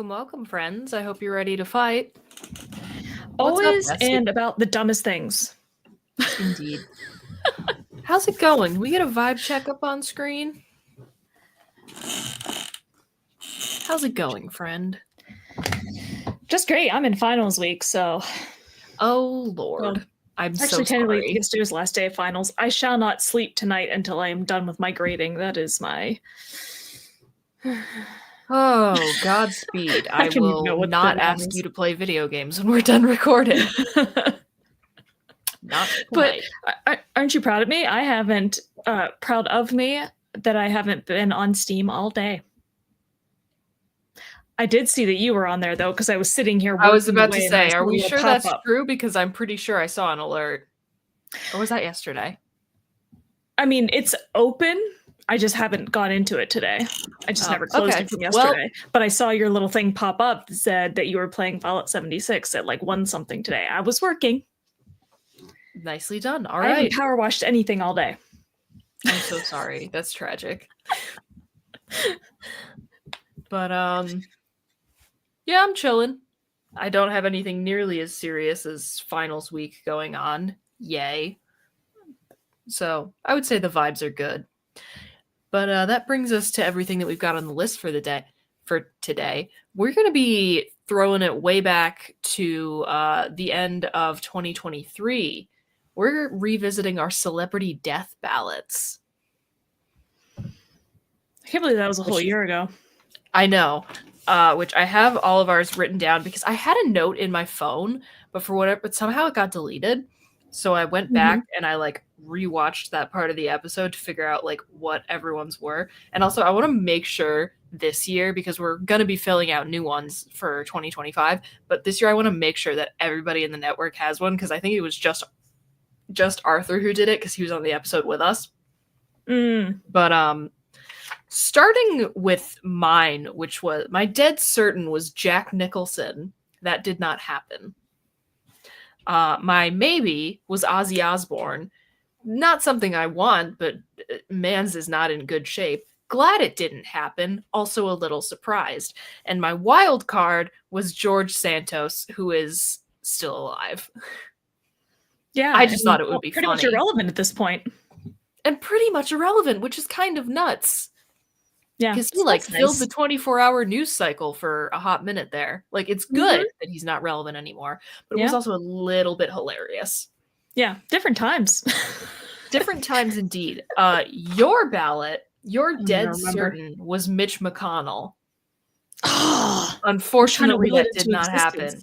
welcome, friends. I hope you're ready to fight. What's up, Always Bessie? and about the dumbest things. Indeed. How's it going? Can we get a vibe check up on screen? How's it going, friend? Just great. I'm in finals week, so Oh, Lord. Well, I'm so actually technically sorry. yesterday's last day of finals. I shall not sleep tonight until I am done with my grading. That is my Oh, Godspeed. I don't even know will what not that ask means. you to play video games when we're done recording. Not But tonight. aren't you proud of me? I haven't proud of me that I haven't been on Steam all day. I did see that you were on there though, because I was sitting here. I was working about to away and I say, saw are we you sure pop that's up. true? Because I'm pretty sure I saw an alert. Or was that yesterday? I mean, it's open. I just haven't gone into it today. I just never closed it from yesterday. But I saw your little thing pop up that said that you were playing Fallout 76 at like 1 something today. I was working. Nicely done. All I haven't right. power washed anything all day. I'm so sorry. That's tragic. But yeah, I'm chilling. I don't have anything nearly as serious as finals week going on. Yay. So I would say the vibes are good. But that brings us to everything that we've got on the list for the day. For today, we're going to be throwing it way back to the end of 2023. We're revisiting our celebrity death ballots. I can't believe that was a whole year ago. I know, which I have all of ours written down because I had a note in my phone, but somehow it got deleted. So I went back and I like rewatched that part of the episode to figure out like what everyone's were. And also I want to make sure this year, because we're going to be filling out new ones for 2025, but this year I want to make sure that everybody in the network has one, because I think it was just Arthur who did it because he was on the episode with us. But starting with mine, which was my dead certain was Jack Nicholson. That did not happen. My maybe was Ozzy Osbourne. Not something I want, but man's is not in good shape. Glad it didn't happen. Also a little surprised. And my wild card was George Santos, who is still alive. Yeah, I just thought it would be pretty funny. much irrelevant at this point. And pretty much irrelevant, which is kind of nuts. Yeah, because he filled the 24-hour news cycle for a hot minute there. Like, it's good that he's not relevant anymore, but it was also a little bit hilarious. Yeah, different times. Different times indeed. Your ballot, your dead certain was Mitch McConnell. Unfortunately, that did not happen.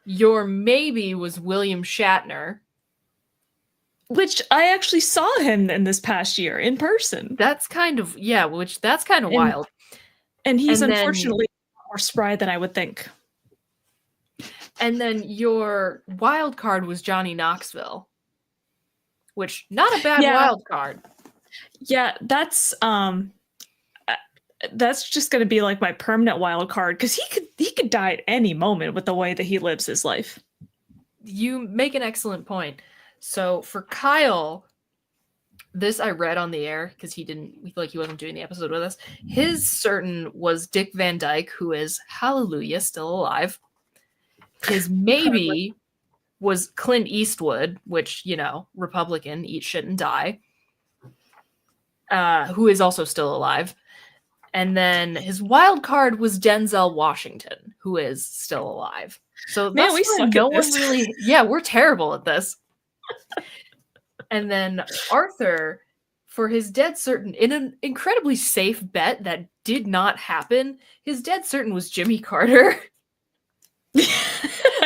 Your maybe was William Shatner. Which I actually saw him in this past year in person. That's kind of, that's kind of wild. And he's unfortunately more spry than I would think. And then your wild card was Johnny Knoxville, which not a bad wild card. Yeah, that's just going to be like my permanent wild card, because he could die at any moment with the way that he lives his life. You make an excellent point. So for Kyle, this I read on the air because he wasn't doing the episode with us. His certain was Dick Van Dyke, who is, hallelujah, still alive. His maybe was Clint Eastwood, which, Republican, eat shit and die, who is also still alive. And then his wild card was Denzel Washington, who is still alive. So that's we're terrible at this. And then Arthur, for his dead certain, in an incredibly safe bet that did not happen, his dead certain was Jimmy Carter.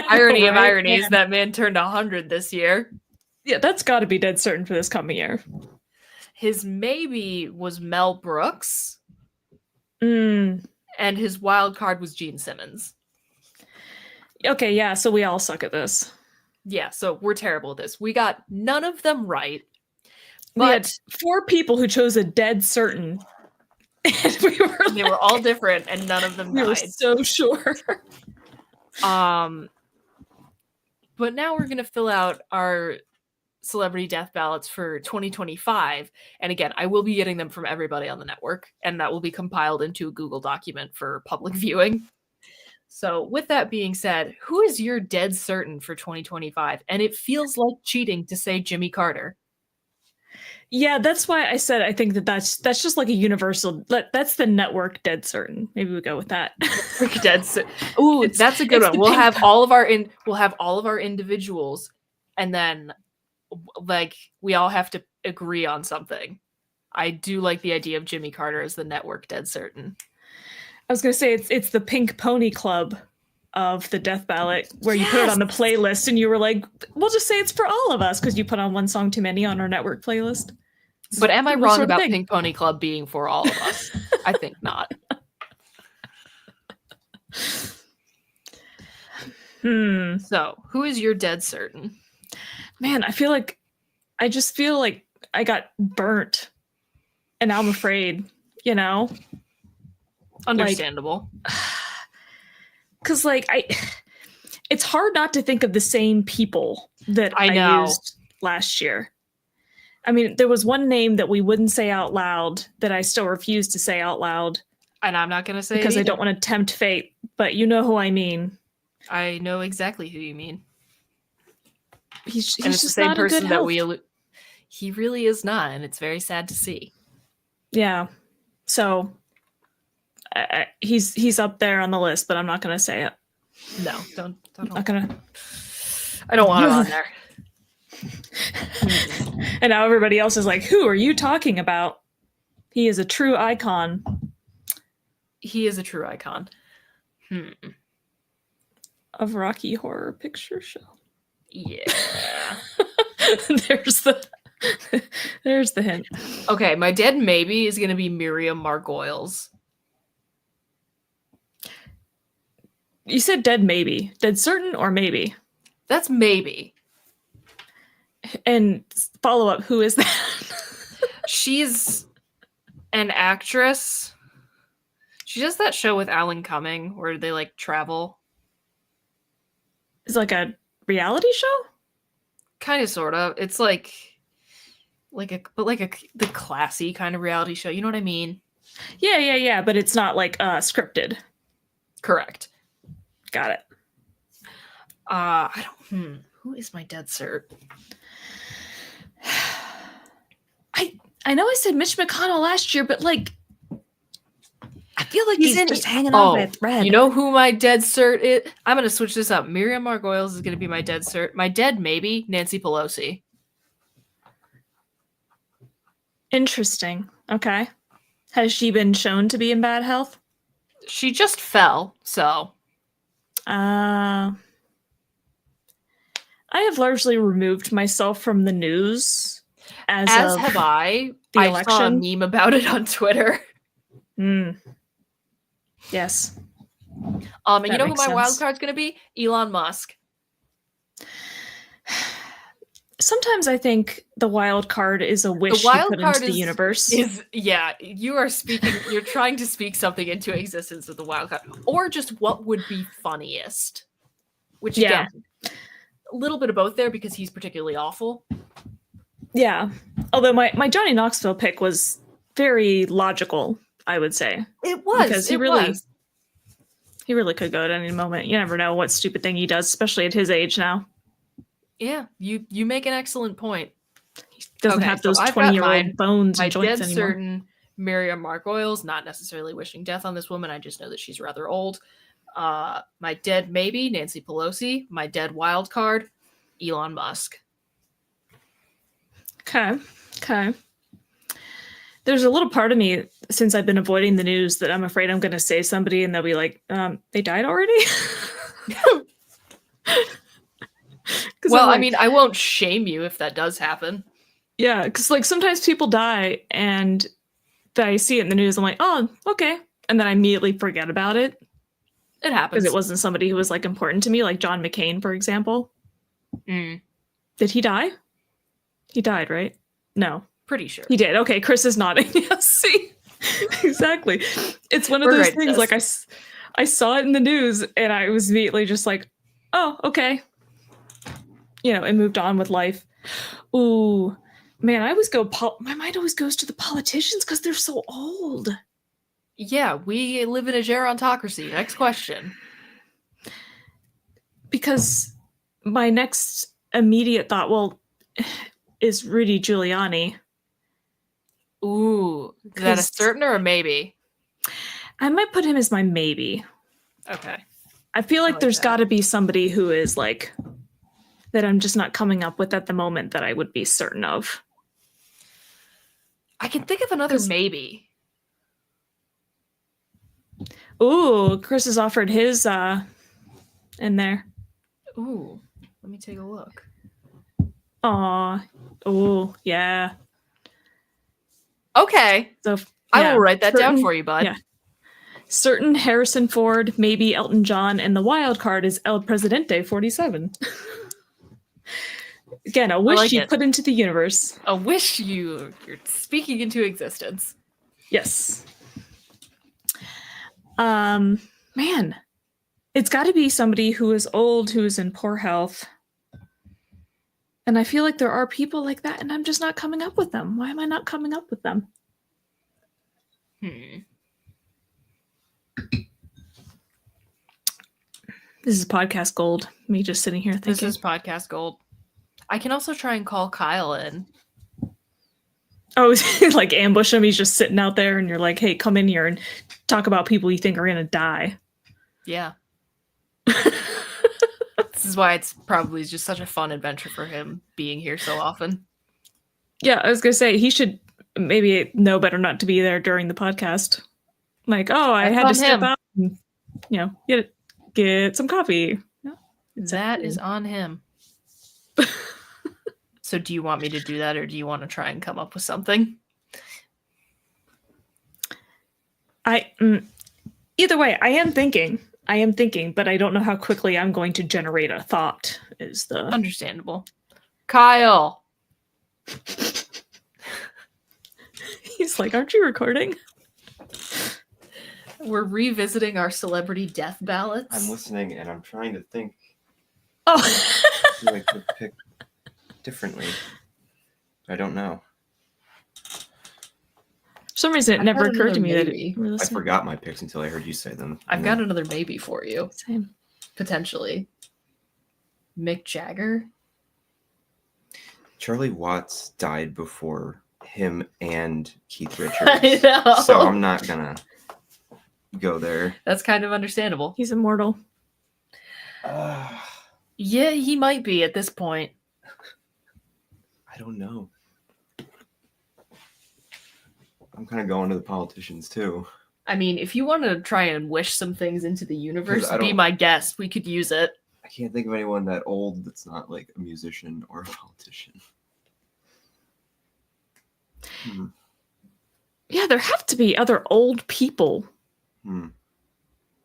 Irony of ironies, that man turned 100 this year. Yeah, that's got to be dead certain for this coming year. His maybe was Mel Brooks. And his wild card was Gene Simmons. Okay, yeah, so we all suck at this. Yeah, so we're terrible at this. We got none of them right. But we had 4 people who chose a dead certain. And they were all different, and none of them died. We were so sure. But now we're going to fill out our celebrity death ballots for 2025. And again, I will be getting them from everybody on the network, and that will be compiled into a Google document for public viewing. So, with that being said, who is your dead certain for 2025? And it feels like cheating to say Jimmy Carter. Yeah, that's why I said I think that's just like a universal. That's the network dead certain. Maybe we go with that. Dead certain. Ooh, that's a good one. We'll have all of our individuals, and then like we all have to agree on something. I do like the idea of Jimmy Carter as the network dead certain. I was gonna say it's the Pink Pony Club of the death ballot, where you put it on the playlist and you were like, we'll just say it's for all of us because you put on one song too many on our network playlist. But am I wrong about Pink Pony Club being for all of us? I think not. So, who is your dead certain? Man, I just feel like I got burnt. And now I'm afraid, you know? Understandable. Because, it's hard not to think of the same people that I used last year. I mean, there was one name that we wouldn't say out loud that I still refuse to say out loud. And I'm not going to say because I don't want to tempt fate, but you know who I mean. I know exactly who you mean. He's and it's just the same not person that he really is not, and it's very sad to see. Yeah. So he's up there on the list, but I'm not going to say it. No, don't. Not gonna. I don't want him on there. And now everybody else is like, who are you talking about? He is a true icon. He is a true icon. Of Rocky Horror Picture Show. Yeah. There's the hint. Okay, my dead maybe is going to be Miriam Margolyes. You said dead maybe. Dead certain or maybe? That's maybe. And follow up, who is that? She's an actress. She does that show with Alan Cumming where they like travel. It's like a reality show? Kind of, sort of. It's the classy kind of reality show. You know what I mean? Yeah. But it's not like scripted. Correct. Got it. I don't. Who is my dead cert? I know I said Mitch McConnell last year, but I feel like he's just hanging on by a thread. You know who my dead cert is? I'm going to switch this up. Miriam Margolyes is going to be my dead cert. My dead maybe, Nancy Pelosi. Interesting. Okay. Has she been shown to be in bad health? She just fell, so. I have largely removed myself from the news as have I. The I election. saw a meme about it on Twitter. Yes. And you know who my wild card's going to be? Elon Musk. Sometimes I think the wild card is a wish you put into the universe. You're trying to speak something into existence with the wild card. Or just what would be funniest. Which, again, a little bit of both there because he's particularly awful. Yeah. Although my Johnny Knoxville pick was very logical, I would say. It was. Because he really could go at any moment. You never know what stupid thing he does, especially at his age now. Yeah, you make an excellent point. He doesn't have those 20-year-old bones and joints anymore. Certain Miriam Margolyes, not necessarily wishing death on this woman. I just know that she's rather old. My dead maybe, Nancy Pelosi. My dead wild card, Elon Musk. Okay. There's a little part of me, since I've been avoiding the news, that I'm afraid I'm going to say somebody and they'll be like, they died already? Well, I mean, I won't shame you if that does happen. Yeah, because sometimes people die and I see it in the news. I'm like, oh, okay. And then I immediately forget about it. It happens. Because it wasn't somebody who was important to me, like John McCain, for example. Did he die? He died, right? No. Pretty sure. He did. Okay, Chris is nodding. Yes, see? Exactly. It's one of those things, I saw it in the news and I was immediately just like, oh, okay. And moved on with life. Ooh, man, my mind always goes to the politicians because they're so old. Yeah, we live in a gerontocracy. Next question. because my next immediate thought, is Rudy Giuliani. Ooh, is that a certain or a maybe? I might put him as my maybe. Okay. I feel like there's got to be somebody who is like that I'm just not coming up with at the moment that I would be certain of. I can think of another maybe. Ooh, Chris has offered his in there. Ooh, let me take a look. Aw. Ooh, yeah. Okay. So I will write that down for you, bud. Yeah. Certain Harrison Ford, maybe Elton John, and the wild card is El Presidente 47. Again, a wish you put into the universe. A wish you're speaking into existence. Yes. Man, it's got to be somebody who is old, who is in poor health. And I feel like there are people like that, and I'm just not coming up with them. Why am I not coming up with them? This is podcast gold. Me just sitting here thinking. This is podcast gold. I can also try and call Kyle in. Oh, like ambush him. He's just sitting out there, and you're like, "Hey, come in here and talk about people you think are gonna die." Yeah. This is why it's probably just such a fun adventure for him being here so often. Yeah, I was gonna say he should maybe know better not to be there during the podcast. Like, oh, I had to step out and, get some coffee. Yeah, that is on him. So do you want me to do that, or do you want to try and come up with something? Either way, I am thinking, but I don't know how quickly I'm going to generate a thought. Is the understandable. Kyle. He's like, aren't you recording? We're revisiting our celebrity death ballots. I'm listening and I'm trying to think. Oh. Who I could pick differently. I don't know. For some reason, it never occurred to me that I forgot my picks until I heard you say them. I've got another maybe for you. Same. Potentially. Mick Jagger. Charlie Watts died before him and Keith Richards. I know. So I'm not gonna go there. That's kind of understandable. He's immortal. Yeah, he might be at this point. I don't know. I'm kind of going to the politicians too. I mean, if you want to try and wish some things into the universe, be my guest. We could use it. I can't think of anyone that old that's not like a musician or a politician. Yeah, there have to be other old people.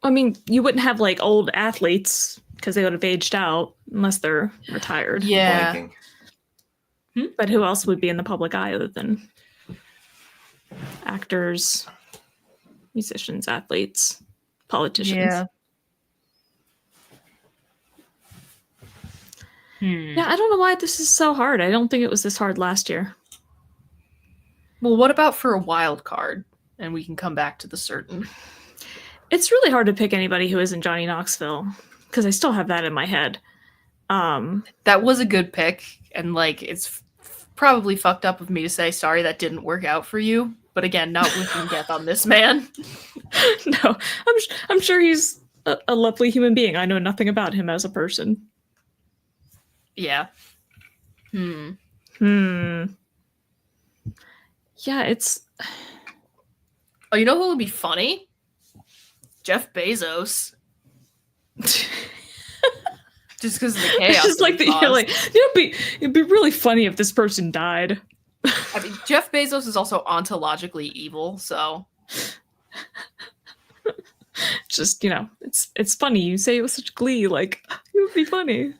I mean, you wouldn't have like old athletes because they would have aged out unless they're retired. Yeah. But who else would be in the public eye other than actors, musicians, athletes, politicians? Yeah. Yeah, I don't know why this is so hard. I don't think it was this hard last year. Well, what about for a wild card? And we can come back to the certain. It's really hard to pick anybody who isn't Johnny Knoxville because I still have that in my head. That was a good pick, and like it's probably fucked up of me to say sorry that didn't work out for you. But again, not wishing death on this man. No, I'm sure he's a lovely human being. I know nothing about him as a person. Yeah. Yeah, it's... Oh, you know who would be funny? Jeff Bezos. Just because of the chaos. Just like you're like, it'd be really funny if this person died. I mean, Jeff Bezos is also ontologically evil, so... Just, it's funny. You say it with such glee, like, it would be funny.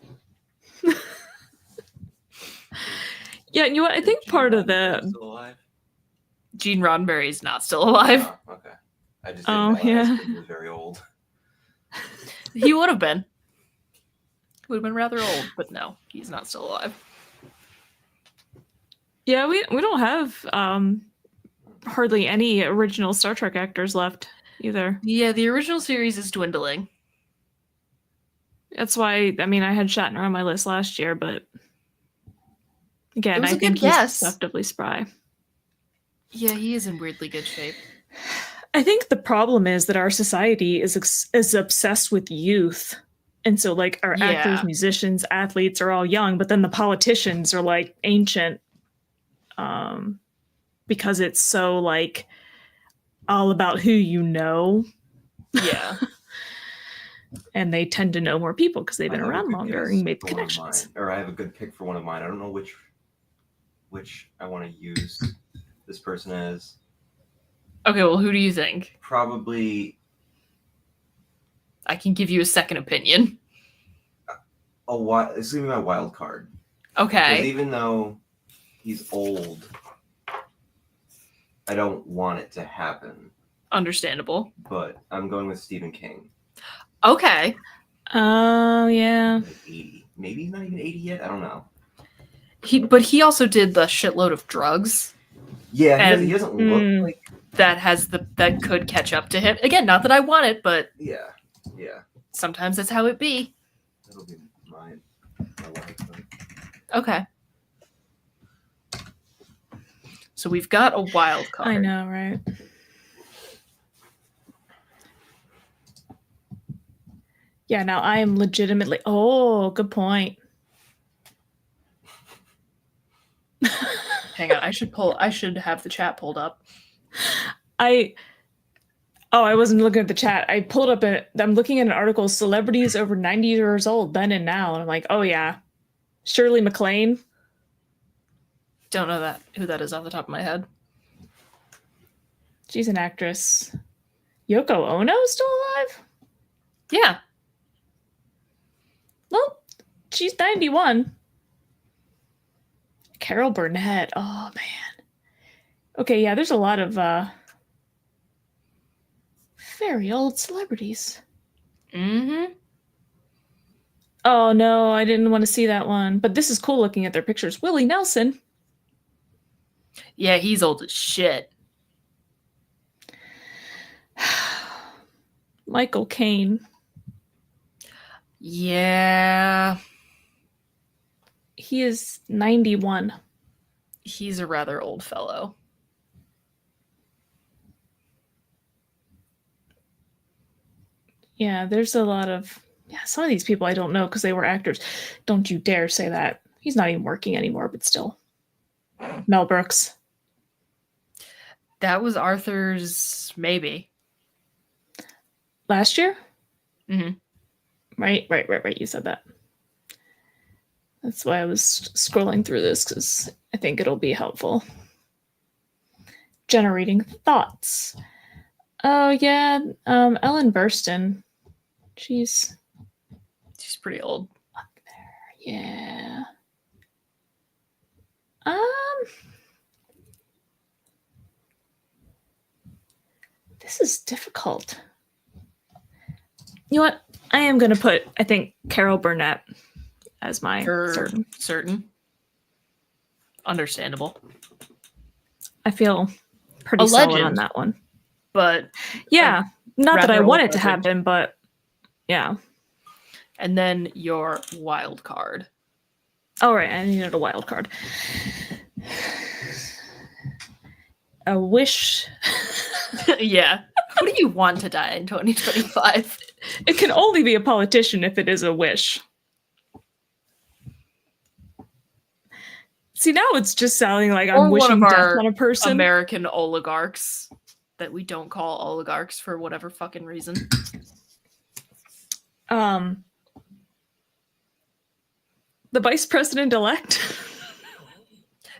Yeah, you know what? I think part of the... Still alive? Gene Roddenberry is not still alive. Oh, okay. I just didn't realize he was very old. He would have been. Would have been rather old, but no, he's not still alive. Yeah, we don't have hardly any original Star Trek actors left either. Yeah, the original series is dwindling. That's why, I mean, I had Shatner on my list last year, but again, I think he's deceptively spry. Yeah, he is in weirdly good shape. I think the problem is that our society is obsessed with youth. And so, like, our actors, musicians, athletes are all young, but then the politicians are, like, ancient because it's so, like, all about who you know. Yeah. And they tend to know more people because they've been around longer and made connections. Or I have a good pick for one of mine. I don't know which I want to use this person as. Okay, well, who do you think? Probably. I can give you a second opinion. It's gonna be my wild card. Okay. Because even though he's old, I don't want it to happen. Understandable. But I'm going with Stephen King. Okay. Oh, yeah. Like 80. Maybe he's not even 80 yet. I don't know. But he also did the shitload of drugs. Yeah, he doesn't look like that could catch up to him. Again, not that I want it, but yeah. Sometimes that's how it be. That'll be mine. Okay. So we've got a wild card. I know, right? Yeah, now I am legitimately... Oh, good point. Hang on, I should have the chat pulled up. I wasn't looking at the chat. I pulled up I'm looking at an article, celebrities over 90 years old, then and now. And I'm like, oh yeah. Shirley MacLaine. Don't know who that is off the top of my head. She's an actress. Yoko Ono still alive? Yeah. Well, she's 91. Carol Burnett. Oh man. Okay, yeah, there's a lot of very old celebrities. Mm-hmm. Oh no, I didn't want to see that one. But this is cool looking at their pictures. Willie Nelson. Yeah, he's old as shit. Michael Caine. Yeah. He is 91. He's a rather old fellow. Yeah, there's a lot of... Yeah, some of these people I don't know because they were actors. Don't you dare say that. He's not even working anymore, but still. Mel Brooks. That was Arthur's maybe. Last year? Mm-hmm. Right. You said that. That's why I was scrolling through this, because I think it'll be helpful. Generating thoughts. Oh, yeah. Ellen Burstyn. She's pretty old. Up there. Yeah. This is difficult. You know what? I am going to put, I think, Carol Burnett as my certain. Understandable. I feel pretty solid on that one. But yeah, not that I want it to happen, but yeah. And then your wild card. All right, I needed a wild card. A wish. Yeah. Who do you want to die in 2025? It can only be a politician if it is a wish. See, now it's just sounding like I'm wishing death on a person. American oligarchs that we don't call oligarchs for whatever fucking reason. The vice president-elect.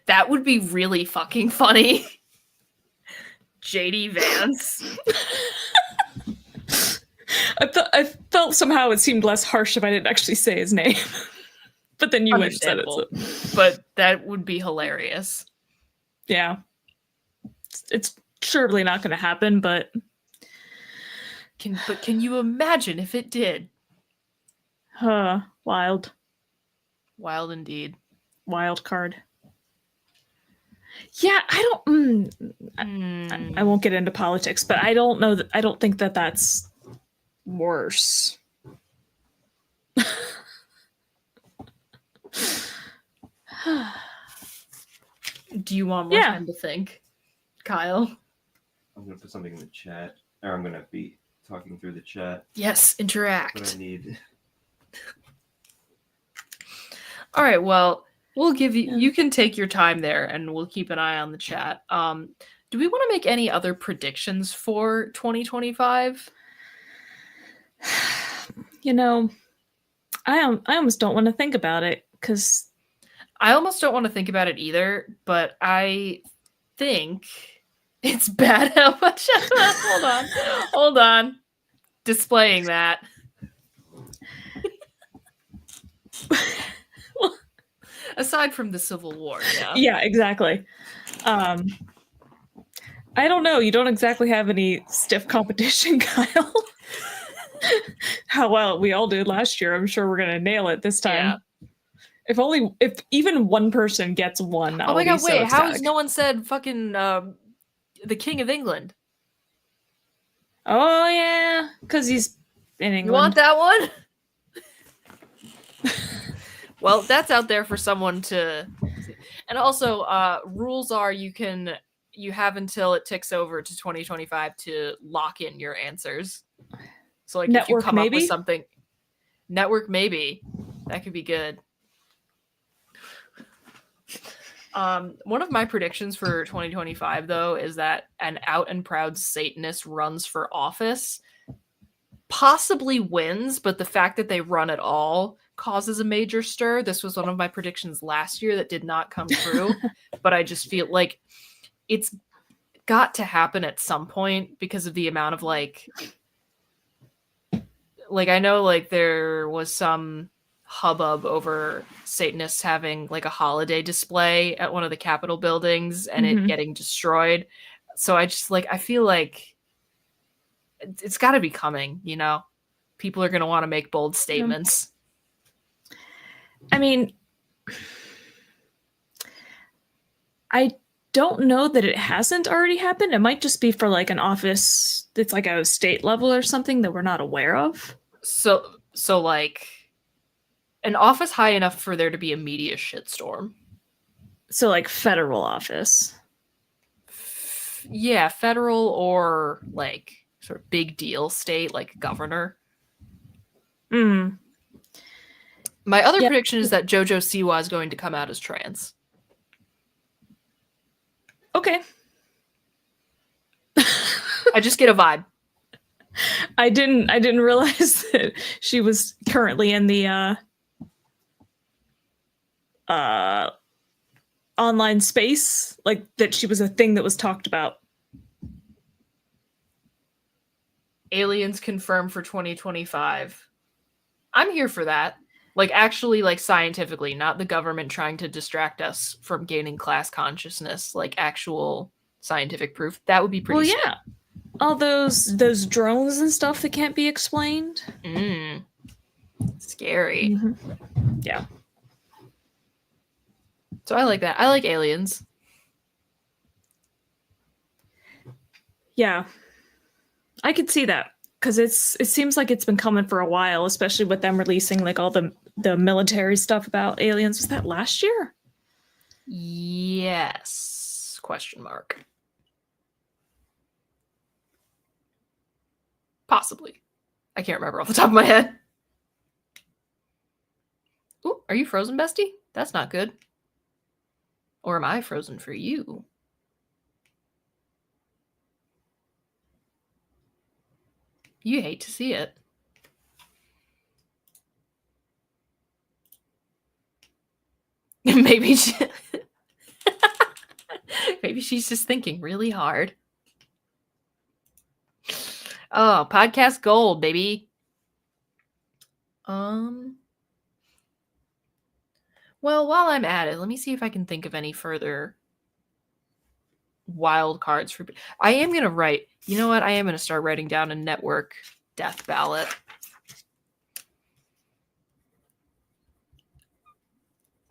That would be really fucking funny. JD Vance. I felt somehow it seemed less harsh if I didn't actually say his name. But then you went and said it. So. But that would be hilarious. Yeah. It's surely not going to happen, but... Can you imagine if it did? Wild. Wild indeed. Wild card. Yeah, I don't... I won't get into politics, but I don't know. I don't think that that's worse. Do you want more time to think, Kyle? I'm gonna put something in the chat, or I'm gonna be talking through the chat. Yes, interact. But I need. All right. Well, we'll give you. You can take your time there, and we'll keep an eye on the chat. Do we want to make any other predictions for 2025? You know, I almost don't want to think about it because I almost don't want to think about it either. But I think it's bad how much. Hold on. Displaying that. Aside from the Civil War, yeah. Yeah, exactly. I don't know. You don't exactly have any stiff competition, Kyle. How well we all did last year. I'm sure we're gonna nail it this time. Yeah. If even one person gets one. Oh my god! Wait, how has no one said fucking the King of England? Oh yeah, because he's in England. You want that one? Well, that's out there for someone to. And also, rules are you have until it ticks over to 2025 to lock in your answers. So like Network, if you come maybe? up with something, network maybe that could be good. One of my predictions for 2025 though is that an out and proud Satanist runs for office, possibly wins, but the fact that they run at all causes a major stir. This was one of my predictions last year that did not come true, but I just feel like it's got to happen at some point because of the amount of like I know like there was some hubbub over Satanists having like a holiday display at one of the Capitol buildings and it getting destroyed. So I just I feel like it's got to be coming, you know? People are going to want to make bold statements. I mean, I don't know that it hasn't already happened. It might just be for like an office that's like at a state level or something that we're not aware of. So like an office high enough for there to be a media shitstorm. So like federal office. Yeah, federal or like sort of big deal state, like governor. My other prediction is that JoJo Siwa is going to come out as trans. Okay. I just get a vibe. I didn't realize that she was currently in the online space, like that she was a thing that was talked about. Aliens confirmed for 2025. I'm here for that. Like actually like scientifically, not the government trying to distract us from gaining class consciousness, like actual scientific proof. That would be pretty sick. Yeah. All those drones and stuff that can't be explained. Scary. Yeah. So I like that. I like aliens. Yeah. I could see that because it seems like it's been coming for a while, especially with them releasing like all the military stuff about aliens. Was that last year? Yes. Question mark. Possibly. I can't remember off the top of my head. Ooh, are you frozen, bestie? That's not good. Or am I frozen for you? You hate to see it. Maybe maybe she's just thinking really hard. Oh, podcast gold, baby. Well, while I'm at it, let me see if I can think of any further wild cards for. I am gonna write. You know what? I am gonna start writing down a network death ballot.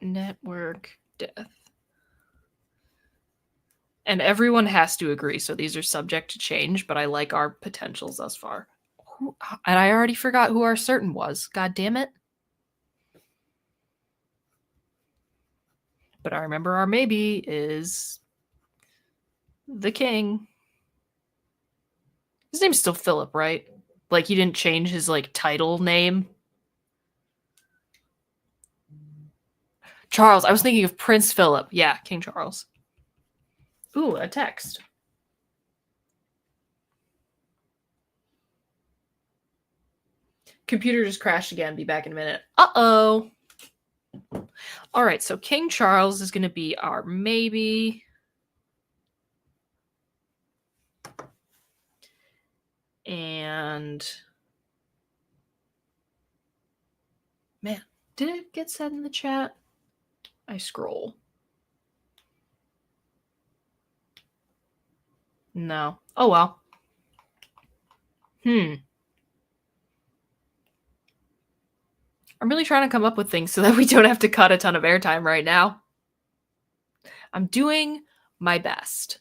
Network death. And everyone has to agree, so these are subject to change, but I like our potentials thus far. And I already forgot who our certain was. God damn it. But I remember our maybe is the king. His name's still Philip, right? Like, he didn't change his, like, title name. Charles. I was thinking of Prince Philip. Yeah, King Charles. Ooh, a text. Computer just crashed again. Be back in a minute. Uh-oh. All right, so King Charles is going to be our maybe. And man, did it get said in the chat? I scroll. No. Oh well. I'm really trying to come up with things so that we don't have to cut a ton of airtime right now. I'm doing my best.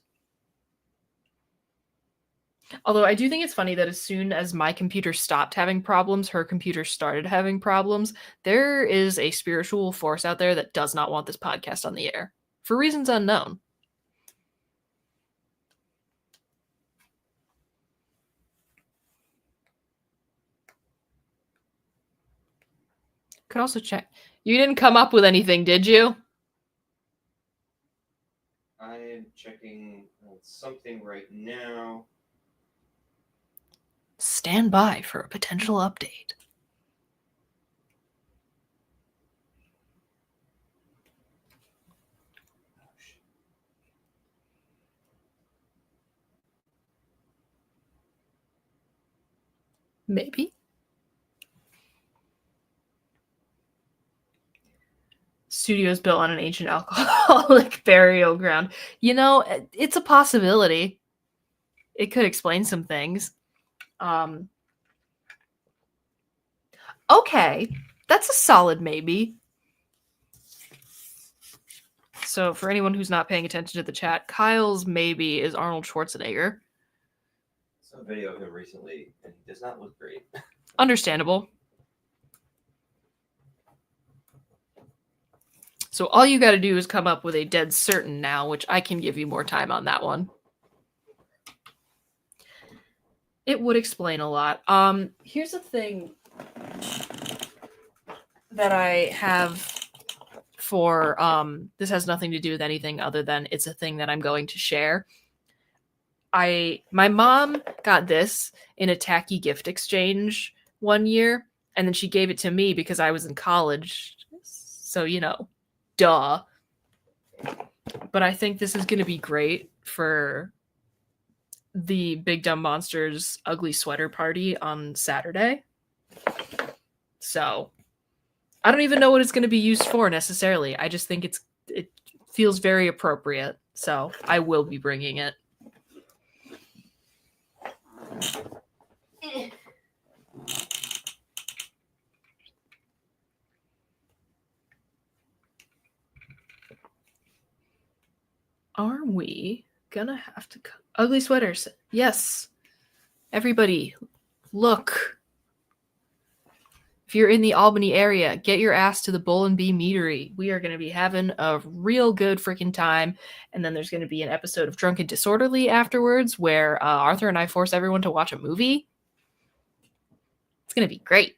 Although I do think it's funny that as soon as my computer stopped having problems, her computer started having problems. There is a spiritual force out there that does not want this podcast on the air for reasons unknown. Could also check. You didn't come up with anything, did you? I am checking something right now. Stand by for a potential update. Maybe. Studio's built on an ancient alcoholic burial ground. You know, it's a possibility. It could explain some things. Okay, that's a solid maybe. So for anyone who's not paying attention to the chat, Kyle's maybe is Arnold Schwarzenegger. I saw a video of him recently, and he does not look great. Understandable. So all you got to do is come up with a dead certain now, which I can give you more time on that one. It would explain a lot. Here's a thing that I have for this has nothing to do with anything other than it's a thing that I'm going to share. My mom got this in a tacky gift exchange one year, and then she gave it to me because I was in college. So, you know, duh. But I think this is going to be great for the Big Dumb Monsters ugly sweater party on Saturday. So I don't even know what it's going to be used for necessarily. I just think it feels very appropriate. So I will be bringing it. Are we gonna have to cut ugly sweaters? Yes. Everybody, look. If you're in the Albany area, get your ass to the Bull and Bee Meadery. We are going to be having a real good freaking time. And then there's going to be an episode of Drunk and Disorderly afterwards where Arthur and I force everyone to watch a movie. It's going to be great.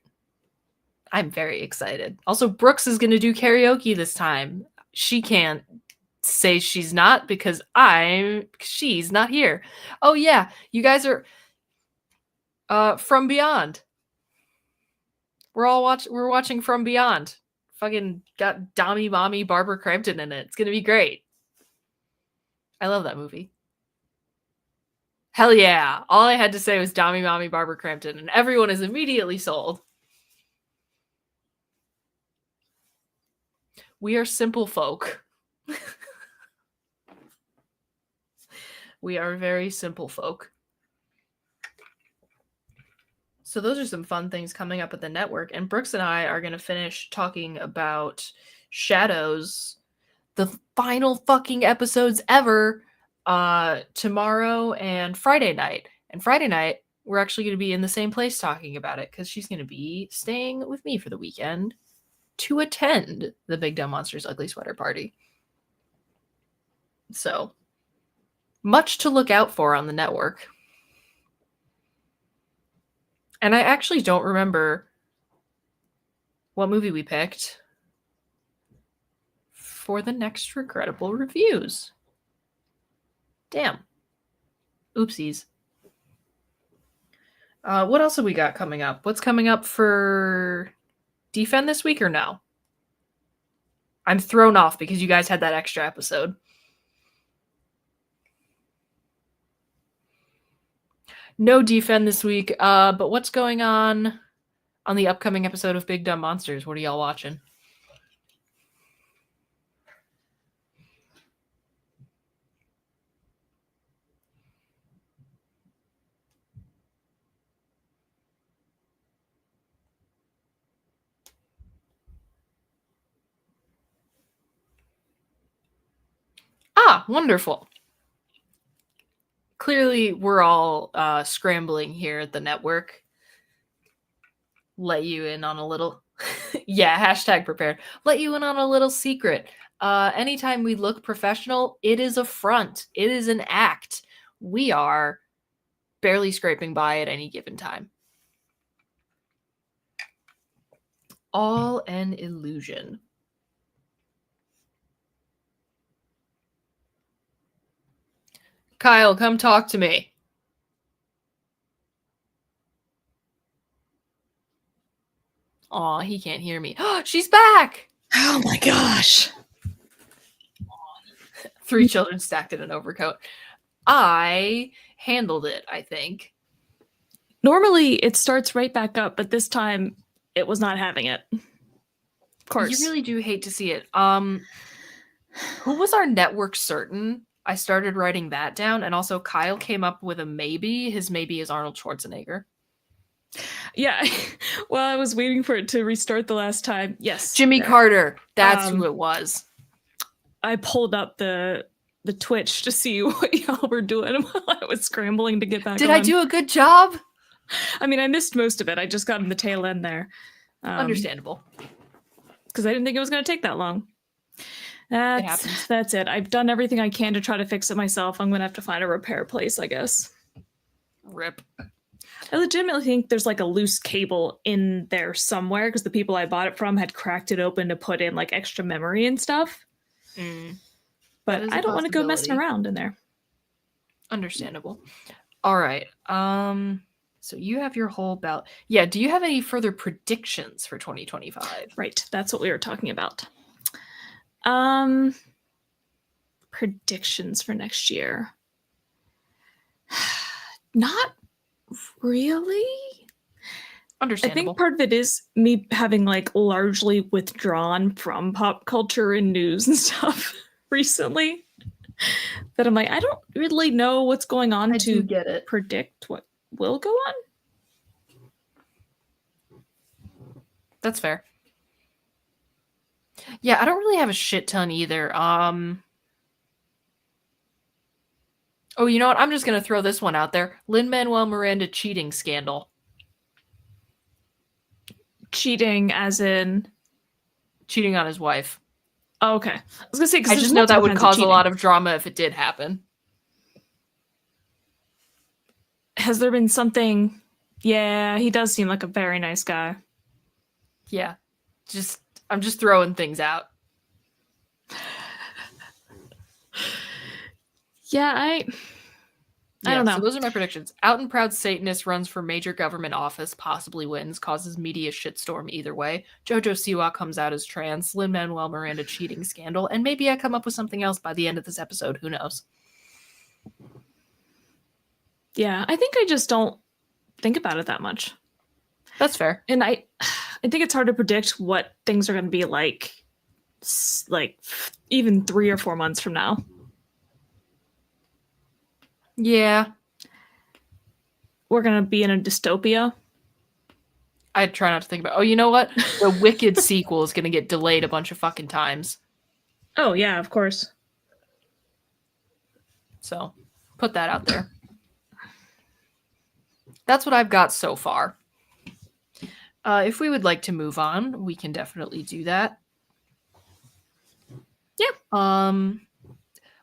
I'm very excited. Also, Brooks is going to do karaoke this time. She can't say she's not because she's not here. Oh yeah, you guys are From Beyond. We're watching From Beyond. Fucking got Dami Mommy Barbara Crampton in it. It's gonna be great. I love that movie. Hell yeah. All I had to say was Dami Mommy Barbara Crampton, and everyone is immediately sold. We are simple folk. We are very simple folk. So those are some fun things coming up at the network. And Brooks and I are going to finish talking about Shadows, the final fucking episodes ever, tomorrow and Friday night. And Friday night, we're actually going to be in the same place talking about it because she's going to be staying with me for the weekend to attend the Big Dumb Monsters Ugly Sweater Party. So, much to look out for on the network. And I actually don't remember what movie we picked for the next regrettable reviews. Damn. Oopsies. What else have we got coming up? What's coming up for Defend this week or no? I'm thrown off because you guys had that extra episode. No Defend this week, but what's going on the upcoming episode of Big Dumb Monsters? What are y'all watching? Ah, wonderful. Clearly, we're all scrambling here at the network. Let you in on a little... yeah, hashtag prepared. Let you in on a little secret. Anytime we look professional, it is a front. It is an act. We are barely scraping by at any given time. All an illusion. Kyle, come talk to me. Aw, he can't hear me. She's back! Oh my gosh. 3 children stacked in an overcoat. I handled it, I think. Normally it starts right back up, but this time it was not having it. Of course. You really do hate to see it. Who was our network certain? I started writing that down, and also Kyle came up with a maybe. His maybe is Arnold Schwarzenegger. Yeah. Well, I was waiting for it to restart the last time. Yes. Jimmy Carter. That's who it was. I pulled up the Twitch to see what y'all were doing while I was scrambling to get back Did on. I do a good job? I mean, I missed most of it. I just got in the tail end there. Understandable. Because I didn't think it was going to take that long. That's it. I've done everything I can to try to fix it myself. I'm going to have to find a repair place, I guess. Rip. I legitimately think there's like a loose cable in there somewhere because the people I bought it from had cracked it open to put in like extra memory and stuff. But I don't want to go messing around in there. Understandable. All right. So you have your whole belt. Yeah. Do you have any further predictions for 2025? Right. That's what we were talking about. Predictions for next year. Not really. Understandable. I think part of it is me having like largely withdrawn from pop culture and news and stuff recently. That I'm like, I don't really know what's going on to get it. Predict what will go on. That's fair. Yeah, I don't really have a shit ton either. Oh, you know what? I'm just going to throw this one out there. Lin-Manuel Miranda cheating scandal. Cheating as in? Cheating on his wife. Oh, okay. I was going to say, because I just know that would cause a lot of drama if it did happen. Has there been something? Yeah, he does seem like a very nice guy. Yeah. I'm just throwing things out. Yeah, I don't know. So those are my predictions. Out and Proud Satanist runs for major government office, possibly wins, causes media shitstorm either way. Jojo Siwa comes out as trans. Lin-Manuel Miranda cheating scandal. And maybe I come up with something else by the end of this episode. Who knows? Yeah, I think I just don't think about it that much. That's fair. And I think it's hard to predict what things are going to be like even 3 or 4 months from now. Yeah. We're going to be in a dystopia. I try not to think about... Oh, you know what? The Wicked sequel is going to get delayed a bunch of fucking times. Oh, yeah, of course. So, put that out there. That's what I've got so far. If we would like to move on, we can definitely do that. Yeah.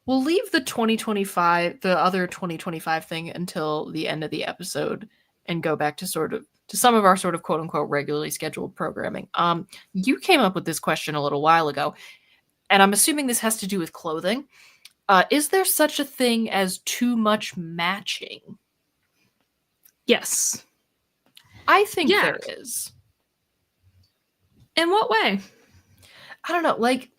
We'll leave the 2025, the other 2025 thing until the end of the episode and go back to some of our sort of quote unquote regularly scheduled programming. You came up with this question a little while ago, and I'm assuming this has to do with clothing. Is there such a thing as too much matching? Yes. I think there is. In what way? I don't know. Like,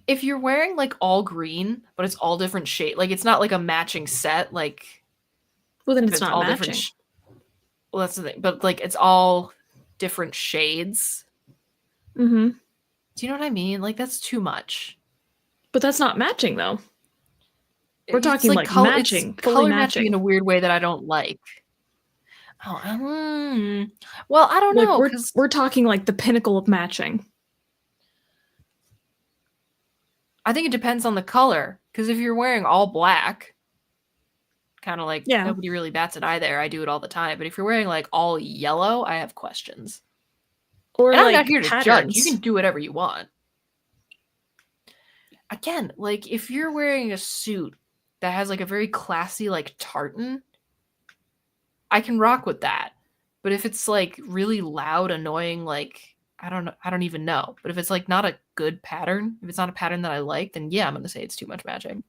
if you're wearing like all green, but it's all different shade, like it's not like a matching set, like. Well, then it's not all matching. Well, that's the thing. But like, it's all different shades. Mm-hmm. Do you know what I mean? Like, that's too much. But that's not matching, though. We're talking like matching, it's fully color matching in a weird way that I don't like. Oh, well, I don't know. We're talking like the pinnacle of matching. I think it depends on the color. Because if you're wearing all black, kind of like nobody really bats an eye there. I do it all the time. But if you're wearing like all yellow, I have questions. Or and like I'm not here to patterns. judge. You can do whatever you want. Again, like if you're wearing a suit that has like a very classy like tartan, I can rock with that. But if it's like really loud, annoying, like I don't even know. But if it's like not a good pattern, if it's not a pattern that I like, then yeah, I'm gonna say it's too much matching.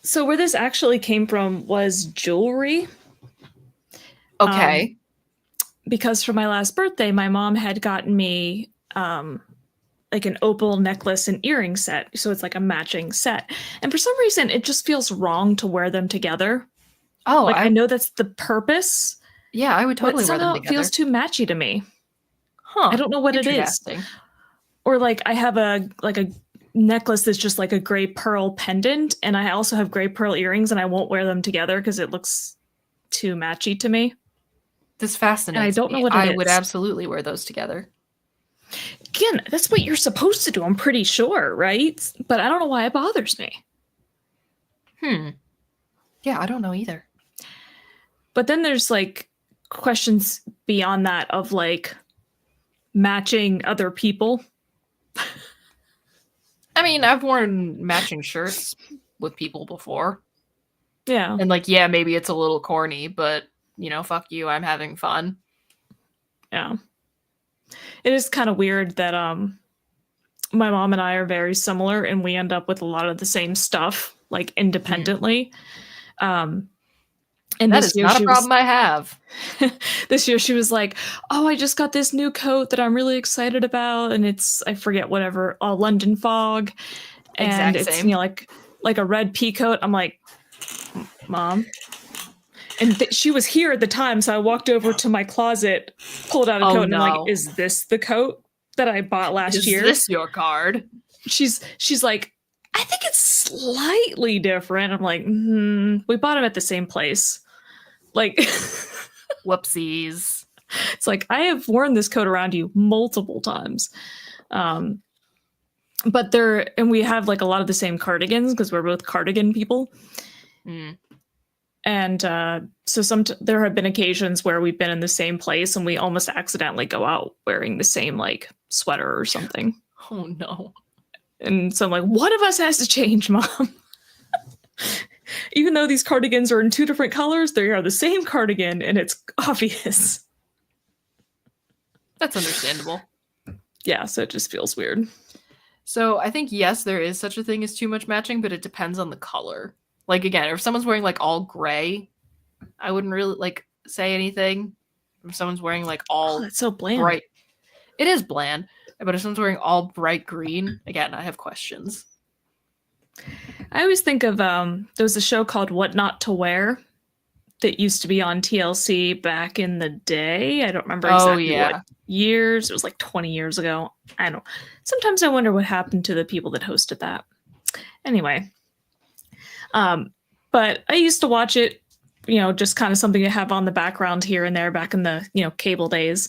So where this actually came from was jewelry. Okay. Because for my last birthday, my mom had gotten me like an opal necklace and earring set. So it's like a matching set. And for some reason, it just feels wrong to wear them together. Oh, like I know that's the purpose. Yeah, I would totally wear them together. It feels too matchy to me. Huh. I don't know what it is. Or like I have a necklace that's just like a gray pearl pendant, and I also have gray pearl earrings, and I won't wear them together because it looks too matchy to me. This fascinates me. I don't know what it is. I would absolutely wear those together. Again, that's what you're supposed to do, I'm pretty sure, right? But I don't know why it bothers me. Yeah, I don't know either. But then there's like questions beyond that of like matching other people. I mean, I've worn matching shirts with people before. Yeah. And like, yeah, maybe it's a little corny, but you know, fuck you, I'm having fun. Yeah. It is kind of weird that my mom and I are very similar and we end up with a lot of the same stuff, like independently. And that is not a problem I have. This year she was like, oh, I just got this new coat that I'm really excited about. And it's, I forget whatever, London Fog. And it's, you know, like a red pea coat. I'm like, Mom. And she was here at the time. So I walked over to my closet, pulled out a coat, and I'm like, is this the coat that I bought last year? Is this your card? She's like, I think it's slightly different. I'm like, we bought them at the same place. Like, whoopsies. It's like, I have worn this coat around you multiple times. But and we have like a lot of the same cardigans because we're both cardigan people. And so there have been occasions where we've been in the same place and we almost accidentally go out wearing the same like sweater or something. Oh no. And so I'm like, one of us has to change, Mom. Even though these cardigans are in two different colors, they are the same cardigan and it's obvious. That's understandable. Yeah, so it just feels weird. So I think, yes, there is such a thing as too much matching, but it depends on the color. Like, again, if someone's wearing like all gray, I wouldn't really like say anything. If someone's wearing like all that's so bland. Bright, it is bland. But if someone's wearing all bright green, again, I have questions. I always think of there was a show called What Not to Wear that used to be on TLC back in the day. I don't remember exactly what years. It was like 20 years ago. I don't know. Sometimes I wonder what happened to the people that hosted that. Anyway. But I used to watch it, you know, just kind of something to have on the background here and there back in the, you know, cable days.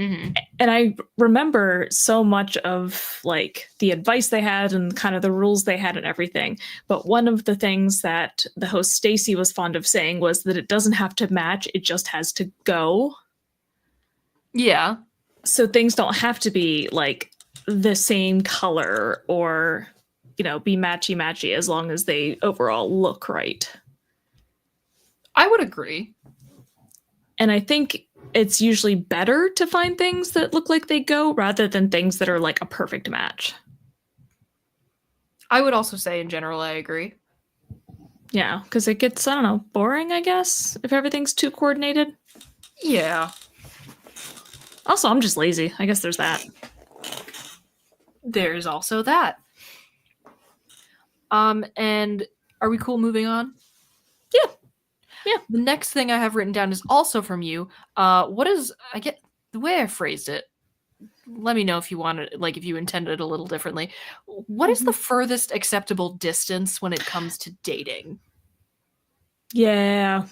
And I remember so much of like the advice they had and kind of the rules they had and everything. But one of the things that the host Stacy was fond of saying was that it doesn't have to match. It just has to go. Yeah. So things don't have to be like the same color or be matchy as long as they overall look right. I would agree. And I think it's usually better to find things that look like they go rather than things that are like a perfect match. I would also say in general, I agree. Yeah, because it gets, I don't know, boring, I guess, if everything's too coordinated. Yeah. Also, I'm just lazy. I guess there's that. There's also that. And are we cool moving on? Yeah. The next thing I have written down is also from you. What is, I get the way I phrased it. Let me know if you want it, like if you intended it a little differently. What is the furthest acceptable distance when it comes to dating? Yeah.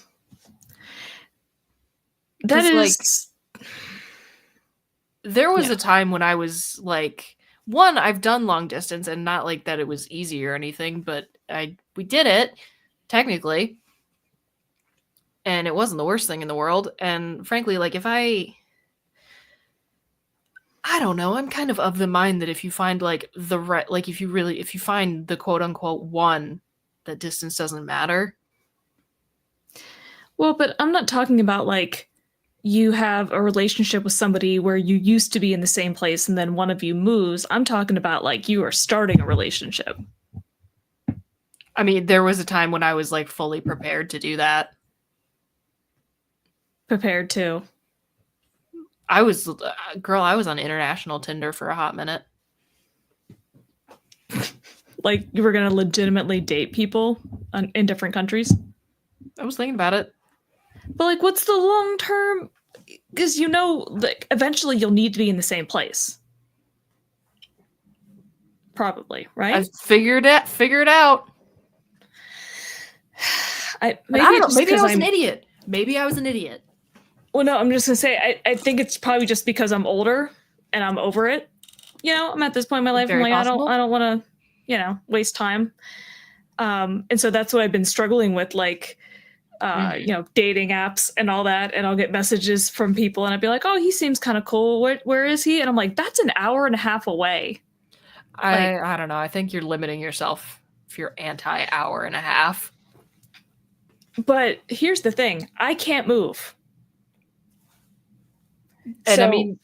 That is like, there was a time when I was like, one, I've done long distance, and not like that it was easy or anything, but we did it technically, and it wasn't the worst thing in the world. And frankly, like if I don't know, I'm kind of the mind that if you find like the right, like if you find the quote unquote one, that distance doesn't matter. Well, but I'm not talking about like you have a relationship with somebody where you used to be in the same place and then one of you moves. I'm talking about like you are starting a relationship. I mean, there was a time when I was like fully prepared to do that. Prepared to? I was on international Tinder for a hot minute. Like you were going to legitimately date people in different countries? I was thinking about it. But like, what's the long term? Because like eventually you'll need to be in the same place. Probably, right? I figured it out. Maybe I was an idiot. Maybe I was an idiot. Well, no, I'm just gonna say I think it's probably just because I'm older and I'm over it. I'm at this point in my life. Very I'm like, possible. I don't want to, waste time. And so that's what I've been struggling with, like, dating apps and all that. And I'll get messages from people, and I'd be like, oh, he seems kind of cool. Where is he? And I'm like, that's an hour and a half away. I don't know. I think you're limiting yourself if you're anti-hour and a half. But here's the thing: I can't move. And I mean,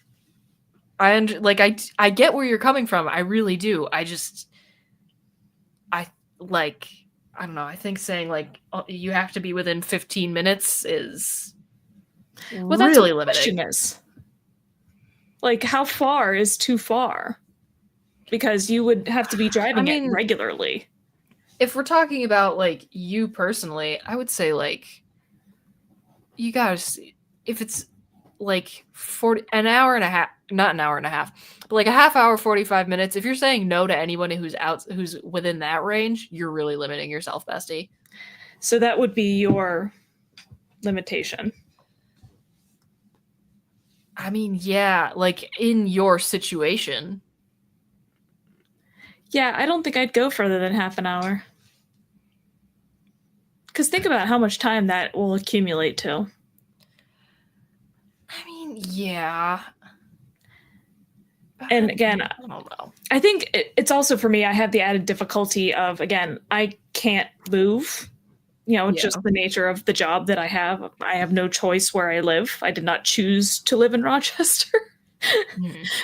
I get where you're coming from. I really do. I don't know. I think saying like you have to be within 15 minutes is well, really that's what limiting. The question is. Like, how far is too far? Because you would have to be driving it regularly. If we're talking about like you personally, I would say like you gotta, if it's like an hour and a half, not an hour and a half, but like a half hour, 45 minutes. If you're saying no to anybody who's within that range, you're really limiting yourself, bestie. So that would be your limitation. I mean, yeah, like in your situation. Yeah, I don't think I'd go further than half an hour. Because think about how much time that will accumulate to. I mean, yeah. And again, I don't know. I think it's also for me, I have the added difficulty of, again, I can't move. Just the nature of the job that I have. I have no choice where I live. I did not choose to live in Rochester,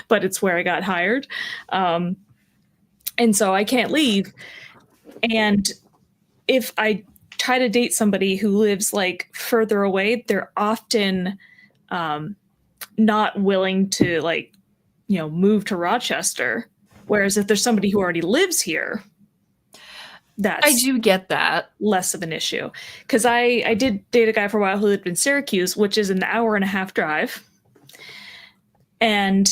but it's where I got hired. And so I can't leave. And if I try to date somebody who lives like further away, they're often not willing to like, move to Rochester. Whereas if there's somebody who already lives here, I do get that. Less of an issue. Because I did date a guy for a while who lived in Syracuse, which is an hour and a half drive. And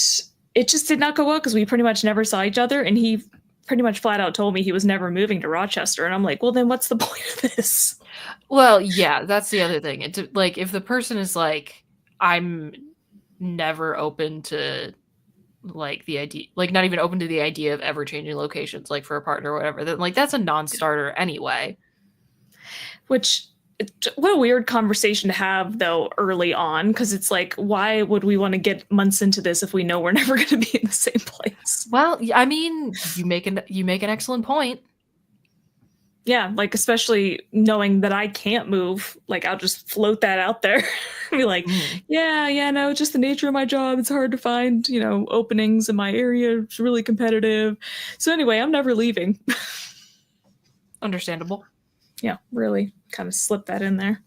it just did not go well because we pretty much never saw each other. And he pretty much flat out told me he was never moving to Rochester. And I'm like, well, then what's the point of this? Well, yeah, that's the other thing. It's like if the person is like, I'm never open to like the idea, like not even open to the idea of ever changing locations, like for a partner or whatever, then like that's a non-starter anyway. What a weird conversation to have though early on, because it's like, why would we want to get months into this if we know we're never going to be in the same place? Well, I mean, you make an excellent point. Yeah, like especially knowing that I can't move, like I'll just float that out there. Be like, yeah, no, just the nature of my job. It's hard to find, openings in my area. It's really competitive. So anyway, I'm never leaving. Understandable. Yeah, really kind of slip that in there.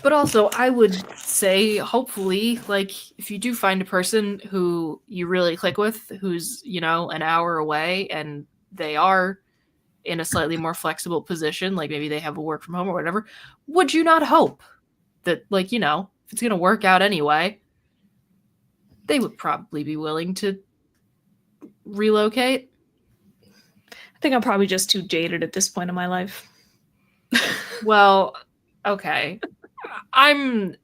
But also, I would say, hopefully, like, if you do find a person who you really click with, who's, an hour away, and they are in a slightly more flexible position, like maybe they have a work from home or whatever, would you not hope that, like, if it's going to work out anyway, they would probably be willing to relocate? I think I'm probably just too jaded at this point in my life. Well, okay. I'm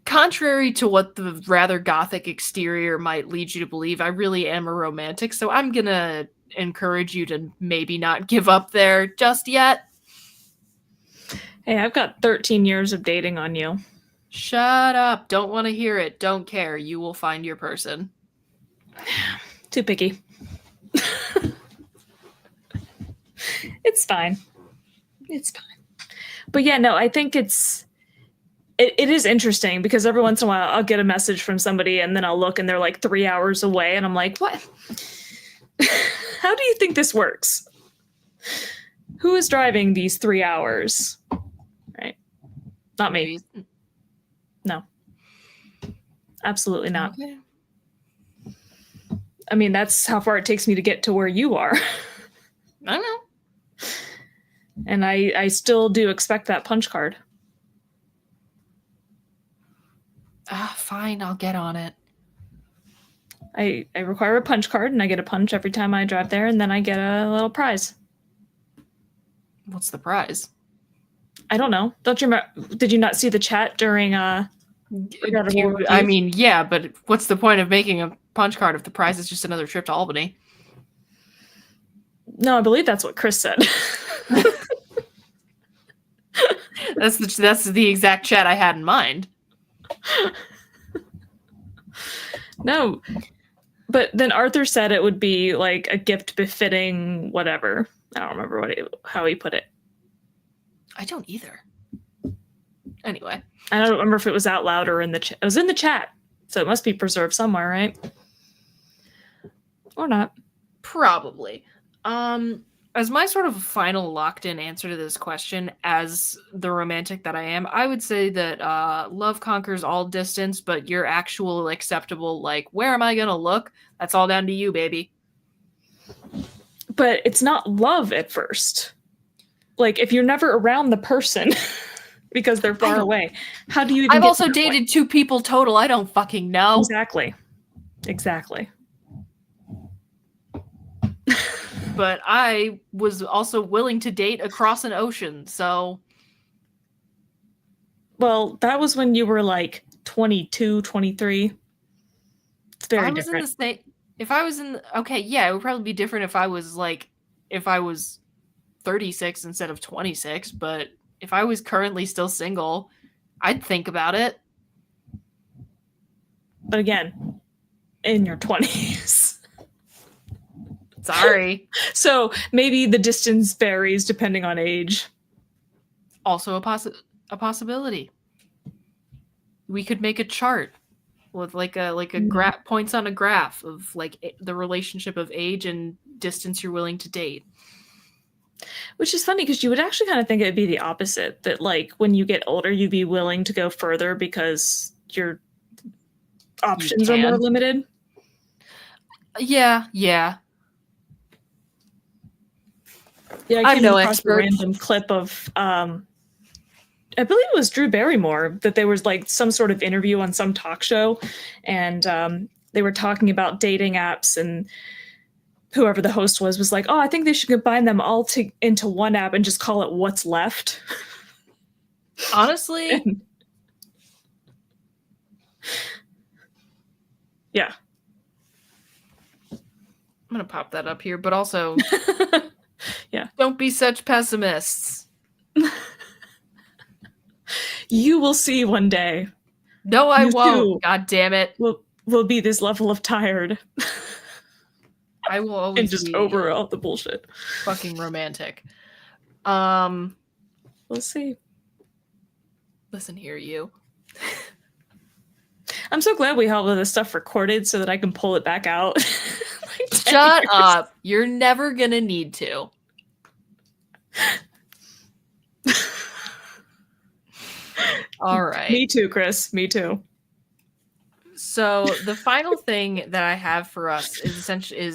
contrary to what the rather gothic exterior might lead you to believe, I really am a romantic, so I'm gonna encourage you to maybe not give up there just yet. Hey, I've got 13 years of dating on you. Shut up. Don't want to hear it. Don't care. You will find your person. Too picky. It's fine. It's fine. But yeah, no, I think it is interesting because every once in a while I'll get a message from somebody and then I'll look and they're like 3 hours away and I'm like, what? How do you think this works? Who is driving these 3 hours? Right. Not me. No. Absolutely not. Okay. I mean, that's how far it takes me to get to where you are. I don't know. And I still do expect that punch card. Fine, I'll get on it. I require a punch card, and I get a punch every time I drive there, and then I get a little prize. What's the prize? I don't know. Don't you remember? Did you not see the chat during I mean, yeah, but what's the point of making a punch card if the prize is just another trip to Albany? No, I believe that's what Chris said. That's the exact chat I had in mind. No, but then Arthur said it would be like a gift befitting whatever. I don't remember how he put it. I don't either. Anyway, I don't remember if it was out loud or in the chat. It was in the chat, so it must be preserved somewhere, right? Or not? Probably. As my sort of final locked-in answer to this question, as the romantic that I am, I would say that love conquers all distance, but your actual acceptable, like, where am I going to look? That's all down to you, baby. But it's not love at first. Like, if you're never around the person because they're far away, how do you even I've also dated 2 people total. I don't fucking know. Exactly. But I was also willing to date across an ocean, so... Well, that was when you were like 22, 23. It's very different. If I was in... Okay, yeah, it would probably be different if I was 36 instead of 26, but if I was currently still single, I'd think about it. But again, in your 20s. Sorry. So maybe the distance varies depending on age. Also a possibility. We could make a chart with like a points on a graph of like the relationship of age and distance you're willing to date. Which is funny because you would actually kind of think it'd be the opposite, that like when you get older you'd be willing to go further because your options are more limited. Yeah. Yeah, I'm no expert. A random clip of, I believe it was Drew Barrymore, that there was like some sort of interview on some talk show, and they were talking about dating apps, and whoever the host was like, "Oh, I think they should combine them all into one app and just call it What's Left." Honestly, yeah, I'm gonna pop that up here, but also. Yeah. Don't be such pessimists. You will see one day. No, I won't. God damn it. Well, will be this level of tired. I will always and just be over all the bullshit. Fucking romantic. We'll see. Listen here, you. I'm so glad we have all this stuff recorded so that I can pull it back out. Like 10 Shut years. up. You're never gonna need to. All right. Me too, Chris. Me too. So the final thing that I have for us is essentially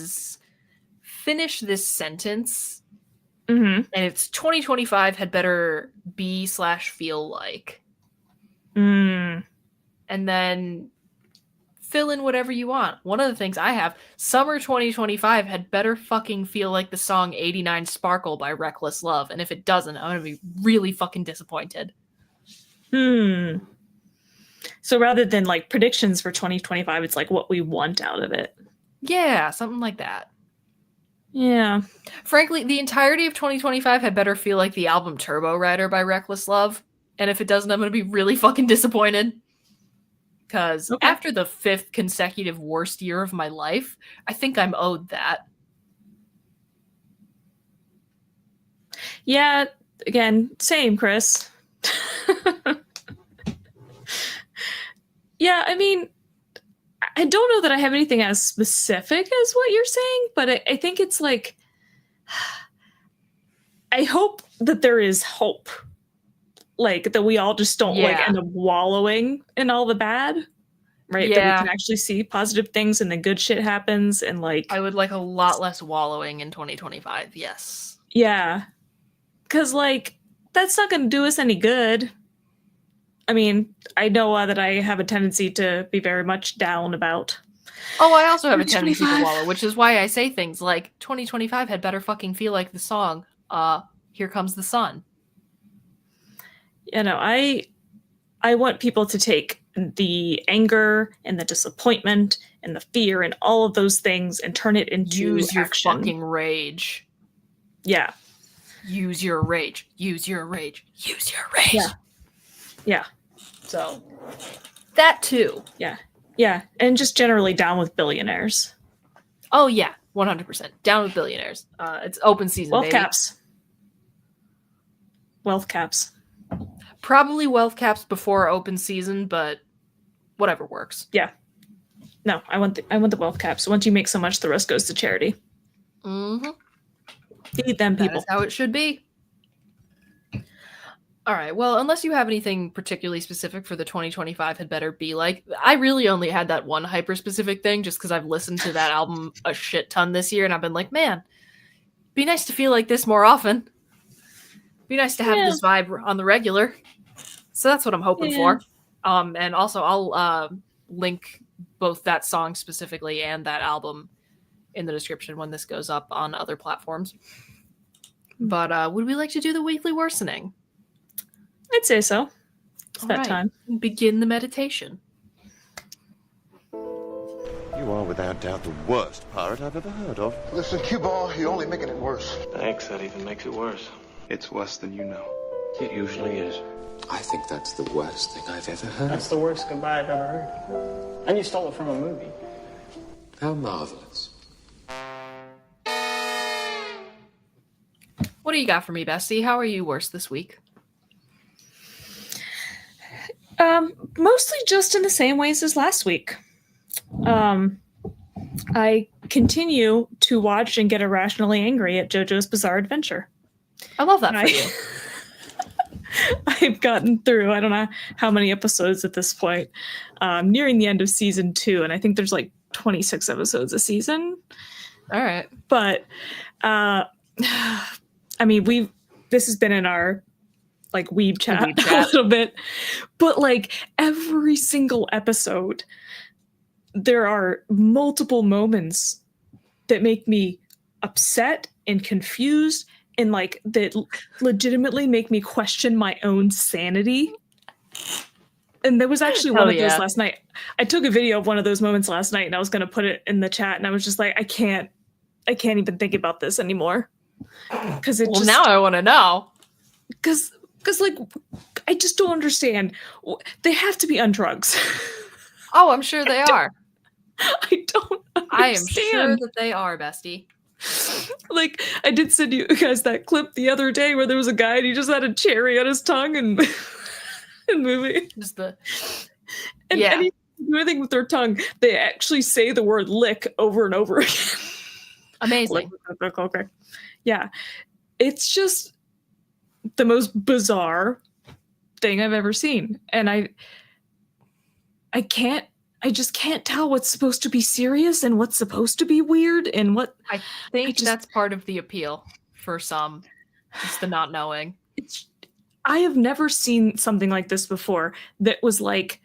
finish this sentence, Mm-hmm. and it's 2025 had better be/feel like, Mm. and then fill in whatever you want. One of the things I have, summer 2025 had better fucking feel like the song 89 Sparkle by Reckless Love, and if it doesn't, I'm gonna be really fucking disappointed. So rather than like predictions for 2025, it's like what we want out of it. Yeah, something like that. Yeah. Frankly, the entirety of 2025 had better feel like the album Turbo Rider by Reckless Love. And if it doesn't, I'm going to be really fucking disappointed. Because after the 5th consecutive worst year of my life, I think I'm owed that. Yeah. Again, same, Chris. Yeah, I mean, I don't know that I have anything as specific as what you're saying, but I think it's like, I hope that there is hope. Like, that we all just don't like end up wallowing in all the bad, right? Yeah. That we can actually see positive things and then good shit happens and like... I would like a lot less wallowing in 2025, yes. Yeah. Because, like, that's not going to do us any good. I mean, I know that I have a tendency to be very much down about. Oh, I also have a tendency to wallow, which is why I say things like 2025 had better fucking feel like the song Here Comes the Sun. You know, I want people to take the anger and the disappointment and the fear and all of those things and turn it into Use your action. fucking rage. Yeah. Use your rage. Use your rage. Use your rage. Yeah. Yeah. So, that too. Yeah. Yeah. And just generally down with billionaires. Oh, yeah. 100%. Down with billionaires. It's open season, Wealth baby. caps. Wealth caps. Probably wealth caps before open season, but whatever works. Yeah. No, I want the wealth caps. Once you make so much, the rest goes to charity. Mm-hmm. Feed them people. That is how it should be. All right. Well, unless you have anything particularly specific for the 2025 had better be like, I really only had that one hyper specific thing just because I've listened to that album a shit ton this year and I've been like, man, be nice to feel like this more often. Be nice to have this vibe on the regular. So that's what I'm hoping for. And also I'll link both that song specifically and that album in the description when this goes up on other platforms. But would we like to do the weekly worsening? I'd say so. It's that time. Begin the meditation. You are without doubt the worst pirate I've ever heard of. Listen, cue ball, you're only making it worse. Thanks, that even makes it worse. It's worse than you know. It usually is. I think that's the worst thing I've ever heard. That's the worst goodbye I've ever heard. And you stole it from a movie. How marvelous. What do you got for me, Bestie? How are you worse this week? Mostly just in the same ways as last week. I continue to watch and get irrationally angry at JoJo's Bizarre Adventure. I love that for you. I've gotten through, I don't know how many episodes at this point, nearing the end of season 2, and I think there's like 26 episodes a season. All right. But, I mean, this has been in our like weeb chat a little bit, but like every single episode, there are multiple moments that make me upset and confused and like that legitimately make me question my own sanity. And there was actually one of those last night. I took a video of one of those moments last night and I was going to put it in the chat and I was just like, I can't even think about this anymore. Cause now I want to know. Cause like, I just don't understand. They have to be on drugs. Oh, I'm sure they are. I don't understand. I am sure that they are, bestie. Like, I did send you guys that clip the other day where there was a guy and he just had a cherry on his tongue and in the movie. Just the And yeah. anything do anything with their tongue, they actually say the word lick over and over again. Amazing. Okay. Yeah. It's just the most bizarre thing I've ever seen. And I just can't tell what's supposed to be serious and what's supposed to be weird and what I think that's part of the appeal for some. Just the not knowing. I have never seen something like this before that was like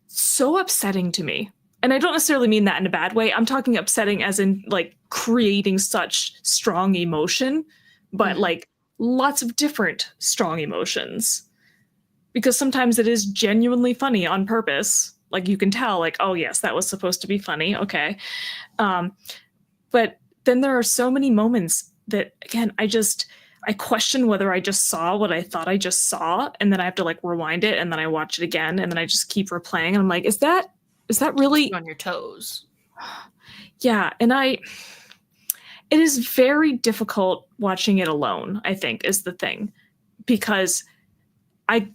so upsetting to me. And I don't necessarily mean that in a bad way. I'm talking upsetting as in like creating such strong emotion, but like lots of different strong emotions. Because sometimes it is genuinely funny on purpose. Like you can tell, like, oh yes, that was supposed to be funny. Okay. But then there are so many moments that, again, I question whether I just saw what I thought I just saw, and then I have to like rewind it, and then I watch it again, and then I just keep replaying, and I'm like, is that really on your toes? Yeah, and it is very difficult watching it alone, I think, is the thing, because I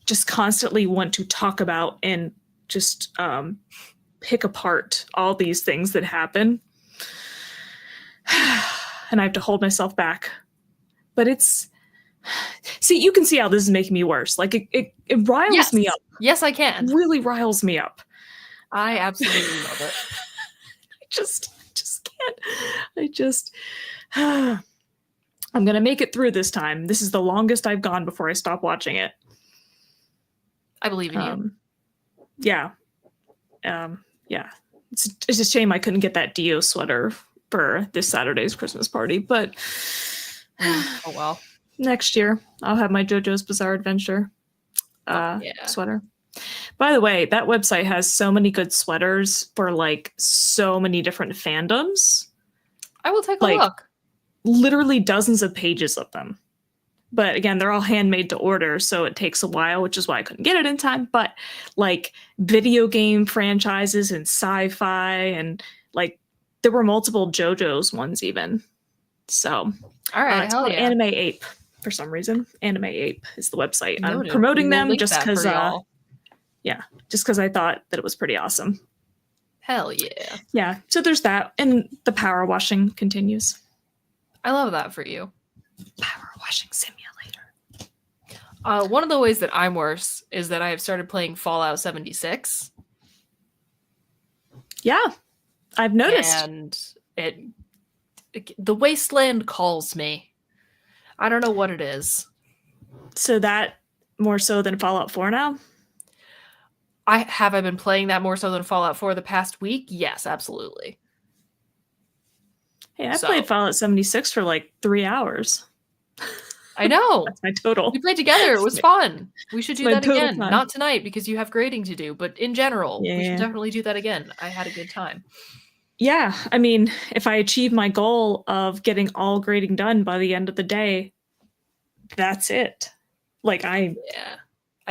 just constantly want to talk about and just pick apart all these things that happen, and I have to hold myself back. But see, you can see how this is making me worse. Like it riles me up. Yes, I can. It really riles me up. I absolutely love it. I just can't. I'm gonna make it through this time. This is the longest I've gone before I stop watching it. I believe in you. Yeah. Yeah. It's a shame I couldn't get that Dio sweater for this Saturday's Christmas party, but oh well. Next year, I'll have my JoJo's Bizarre Adventure sweater. By the way, that website has so many good sweaters for like so many different fandoms. I will take a look. Literally dozens of pages of them. But again, they're all handmade to order, so it takes a while, which is why I couldn't get it in time. But like video game franchises and sci-fi, and like there were multiple JoJo's ones even. So, all right, it's called Anime Ape for some reason. Anime Ape is the website. Noted. I'm promoting them just because, just because I thought that it was pretty awesome. Hell yeah! Yeah. So there's that, and the power washing continues. I love that for you. Power washing simulator. One of the ways that I'm worse is that I have started playing Fallout 76. Yeah, I've noticed. And the wasteland calls me. I don't know what it is. So that more so than Fallout 4 now? Have I been playing that more so than Fallout 4 the past week? Yes, absolutely. Hey, I played Fallout 76 for like 3 hours. I know. That's my total. We played together. It was fun. We should do that again. Time. Not tonight because you have grading to do, but in general, we should definitely do that again. I had a good time. Yeah, I mean, if I achieve my goal of getting all grading done by the end of the day, that's it. Like I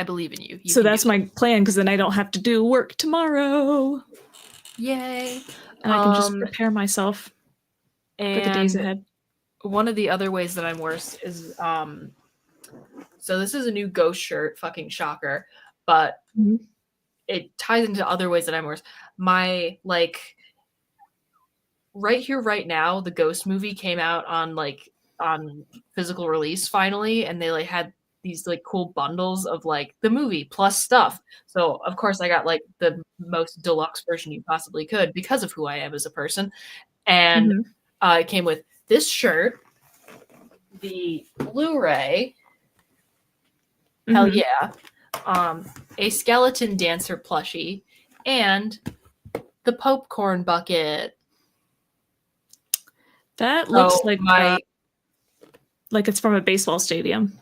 believe in you. So that's my plan, because then I don't have to do work tomorrow. Yay! And I can just prepare myself for the days ahead. One of the other ways that I'm worse is so this is a new Ghost shirt, fucking shocker, but it ties into other ways that I'm worse. My like right here, right now, the Ghost movie came out on physical release finally, and they like had these like cool bundles of like the movie plus stuff. So of course I got like the most deluxe version you possibly could because of who I am as a person, and it came with this shirt, the Blu-ray, hell yeah, a skeleton dancer plushie, and the popcorn bucket. That looks like it's from a baseball stadium.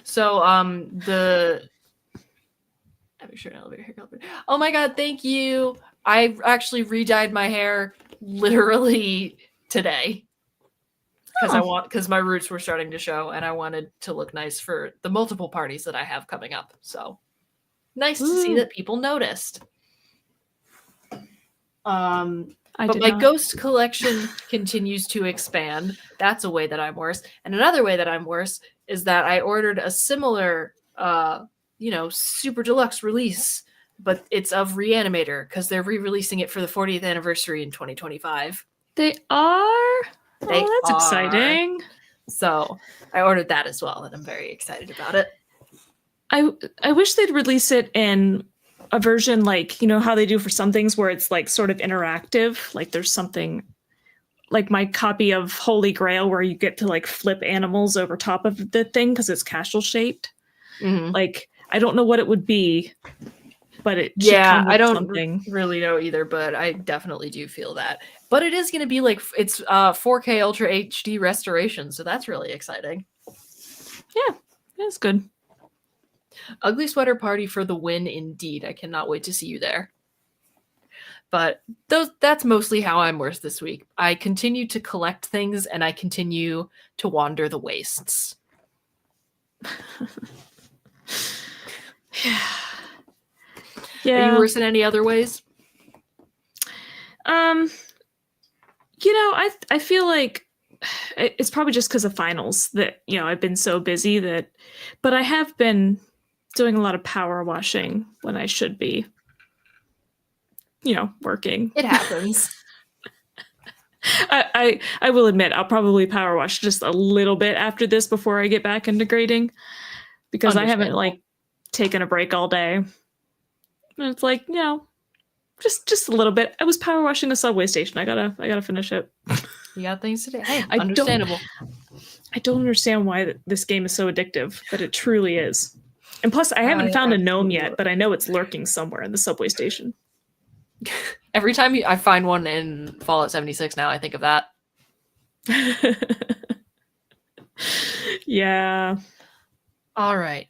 So oh my god, thank you. I actually re-dyed my hair literally today because my roots were starting to show and I wanted to look nice for the multiple parties that I have coming up. So nice to see that people noticed. But my ghost collection continues to expand. That's a way that I'm worse. And another way that I'm worse is that I ordered a similar, super deluxe release, but it's of Reanimator because they're re-releasing it for the 40th anniversary in 2025. They are? They that's are. Exciting. So I ordered that as well, and I'm very excited about it. I wish they'd release it in a version like, how they do for some things where it's like sort of interactive. Like there's something like my copy of Holy Grail where you get to like flip animals over top of the thing because it's castle shaped. Mm-hmm. Like, I don't know what it would be, but it I don't really know either, but I definitely do feel that. But it is going to be like it's 4K Ultra HD restoration, so that's really exciting. Yeah, that's good. Ugly Sweater Party for the win, indeed. I cannot wait to see you there. But that's mostly how I'm worse this week. I continue to collect things, and I continue to wander the wastes. Yeah. Are you worse in any other ways? I feel like it's probably just because of finals that, I've been so busy but I have been doing a lot of power washing when I should be, working. It happens. I will admit I'll probably power wash just a little bit after this before I get back into grading because I haven't like taken a break all day. And it's like, just a little bit. I was power washing a subway station. I gotta finish it. You got things to do. Hey, understandable. I don't understand why this game is so addictive, but it truly is. And plus, I haven't found a gnome yet, but I know it's lurking somewhere in the subway station. Every time I find one in Fallout 76 now, I think of that. Yeah. All right.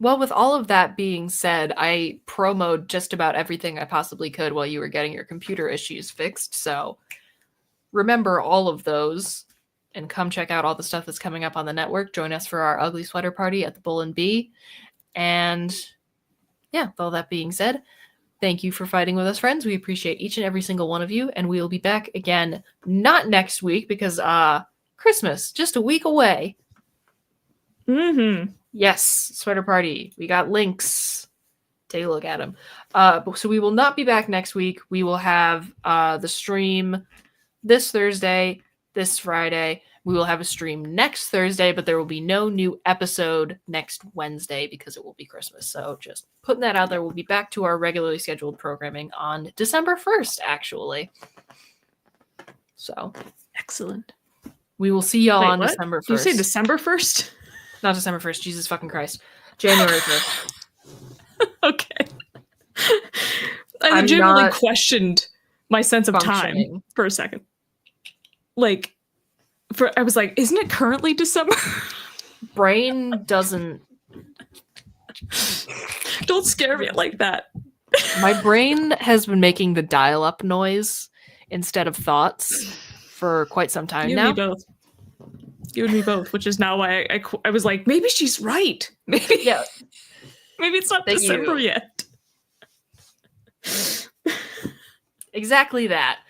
Well, with all of that being said, I promoed just about everything I possibly could while you were getting your computer issues fixed. So remember all of those and come check out all the stuff that's coming up on the network. Join us for our Ugly Sweater Party at the Bull and Bee. And yeah, with all that being said, thank you for fighting with us, friends. We appreciate each and every single one of you. And we will be back again, not next week because Christmas, just a week away. Mm-hmm. Yes, Sweater Party. We got links. Take a look at them. So we will not be back next week. We will have the stream this Thursday, this Friday. We will have a stream next Thursday, but there will be no new episode next Wednesday because it will be Christmas. So just putting that out there. We'll be back to our regularly scheduled programming on December 1st, actually. So excellent. We will see y'all on December 1st. Did you say December 1st? Not December 1st. Jesus fucking Christ. January 1st. Okay. I legitimately questioned my sense of time for a second. I was like, isn't it currently December? Brain doesn't. Don't scare me like that. My brain has been making the dial-up noise instead of thoughts for quite some time now. You and me both, which is now why I was like, maybe she's right. Maybe it's not December yet. Exactly that.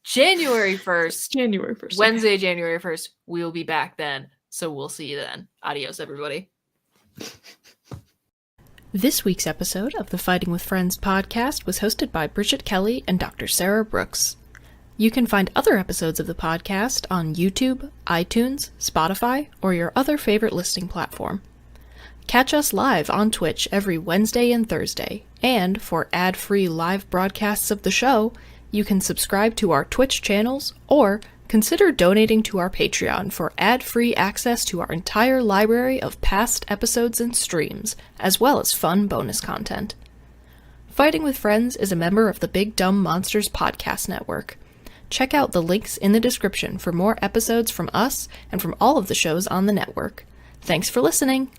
January 1st. Wednesday, January 1st. We'll be back then. So we'll see you then. Adios, everybody. This week's episode of the Fighting with Friends podcast was hosted by Bridget Kelly and Dr. Sarah Brooks. You can find other episodes of the podcast on YouTube, iTunes, Spotify, or your other favorite listening platform. Catch us live on Twitch every Wednesday and Thursday, and for ad-free live broadcasts of the show, you can subscribe to our Twitch channels or consider donating to our Patreon for ad-free access to our entire library of past episodes and streams, as well as fun bonus content. Fighting with Friends is a member of the Big Dumb Monsters podcast network. Check out the links in the description for more episodes from us and from all of the shows on the network. Thanks for listening!